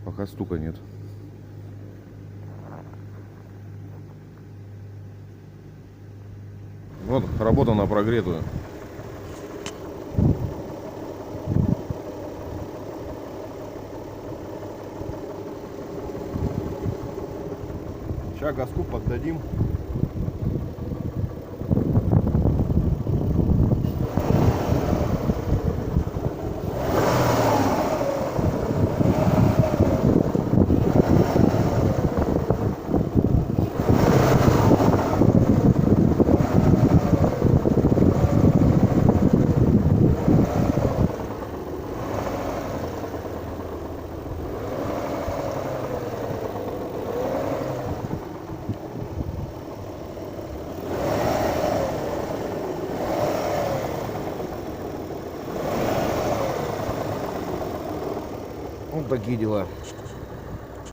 Пока стука нет. Вот, работа на прогретую. Сейчас газку поддадим. Вот такие дела.